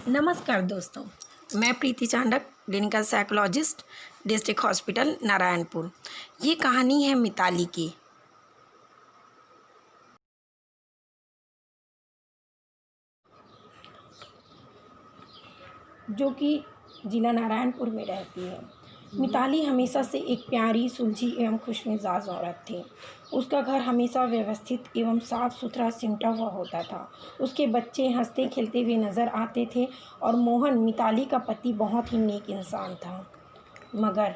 नमस्कार दोस्तों, मैं Preeti Chandak, clinical psychologist, district hospital Narayanpur. ये कहानी है मिताली की। जो कि जिला नारायणपुर में रहती है। मिताली हमेशा से एक प्यारी, सुलझी एवं खुशमिजाज औरत थी। उसका घर हमेशा व्यवस्थित एवं साफ सुथरा सिमटा हुआ होता था। उसके बच्चे हंसते खेलते हुए नज़र आते थे और मोहन, मिताली का पति, बहुत ही नेक इंसान था। मगर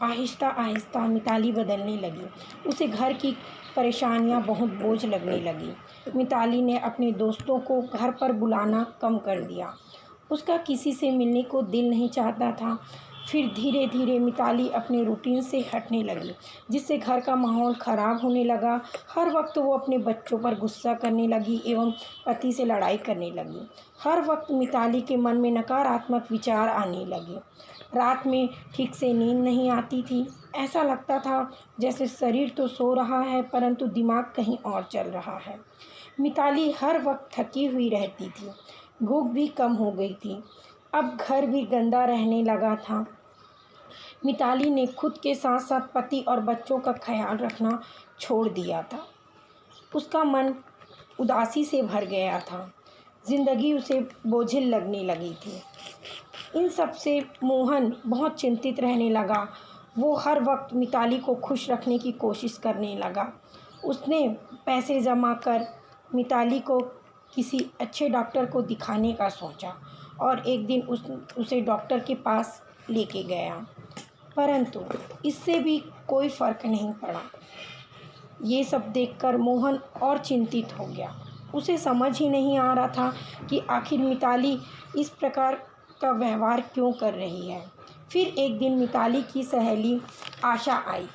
आहिस्ता आहिस्ता मिताली बदलने लगी। उसे घर की परेशानियां बहुत बोझ लगने लगी। मिताली ने अपने दोस्तों को घर पर बुलाना कम कर दिया। उसका किसी से मिलने को दिल नहीं चाहता था। फिर धीरे धीरे मिताली अपने रूटीन से हटने लगी, जिससे घर का माहौल ख़राब होने लगा। हर वक्त वो अपने बच्चों पर गुस्सा करने लगी एवं पति से लड़ाई करने लगी। हर वक्त मिताली के मन में नकारात्मक विचार आने लगे। रात में ठीक से नींद नहीं आती थी। ऐसा लगता था जैसे शरीर तो सो रहा है परंतु दिमाग कहीं और चल रहा है। मिताली हर वक्त थकी हुई रहती थी। भूख भी कम हो गई थी। अब घर भी गंदा रहने लगा था। मिताली ने खुद के साथ साथ पति और बच्चों का ख्याल रखना छोड़ दिया था। उसका मन उदासी से भर गया था। जिंदगी उसे बोझिल लगने लगी थी। इन सब से मोहन बहुत चिंतित रहने लगा। वो हर वक्त मिताली को खुश रखने की कोशिश करने लगा। उसने पैसे जमा कर मिताली को किसी अच्छे डॉक्टर को दिखाने का सोचा और एक दिन उसे डॉक्टर के पास लेके गया, परंतु इससे भी कोई फ़र्क नहीं पड़ा। ये सब देखकर मोहन और चिंतित हो गया। उसे समझ ही नहीं आ रहा था कि आखिर मिताली इस प्रकार का व्यवहार क्यों कर रही है। फिर एक दिन मिताली की सहेली आशा आई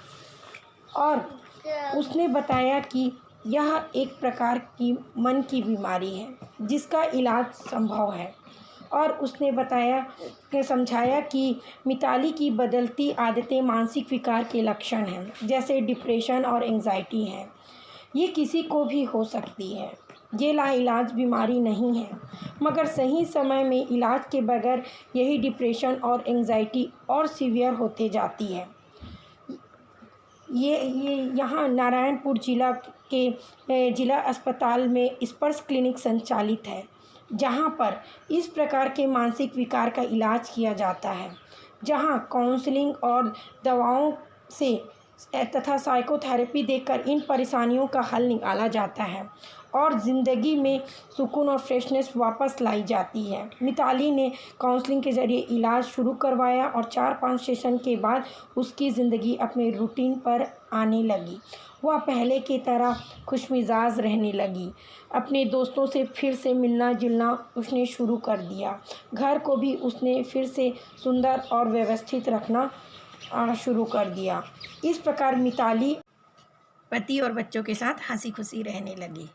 और उसने बताया कि यह एक प्रकार की मन की बीमारी है जिसका इलाज संभव है। और उसने समझाया कि मिताली की बदलती आदतें मानसिक विकार के लक्षण हैं, जैसे डिप्रेशन और एंजाइटी हैं। ये किसी को भी हो सकती है। ये लाइलाज बीमारी नहीं है, मगर सही समय में इलाज के बगैर यही डिप्रेशन और एंजाइटी और सीवियर होते जाती है। ये यहाँ नारायणपुर जिला अस्पताल में स्पर्श क्लिनिक संचालित है, जहाँ पर इस प्रकार के मानसिक विकार का इलाज किया जाता है, जहाँ काउंसलिंग और दवाओं से तथा साइकोथेरेपी देकर इन परेशानियों का हल निकाला जाता है और ज़िंदगी में सुकून और फ्रेशनेस वापस लाई जाती है। मिताली ने काउंसलिंग के ज़रिए इलाज शुरू करवाया और 4-5 सेशन के बाद उसकी ज़िंदगी अपने रूटीन पर आने लगी। वह पहले की तरह खुशमिजाज रहने लगी। अपने दोस्तों से फिर से मिलना जुलना उसने शुरू कर दिया। घर को भी उसने फिर से सुंदर और व्यवस्थित रखना शुरू कर दिया। इस प्रकार मिताली पति और बच्चों के साथ हंसी खुशी रहने लगी।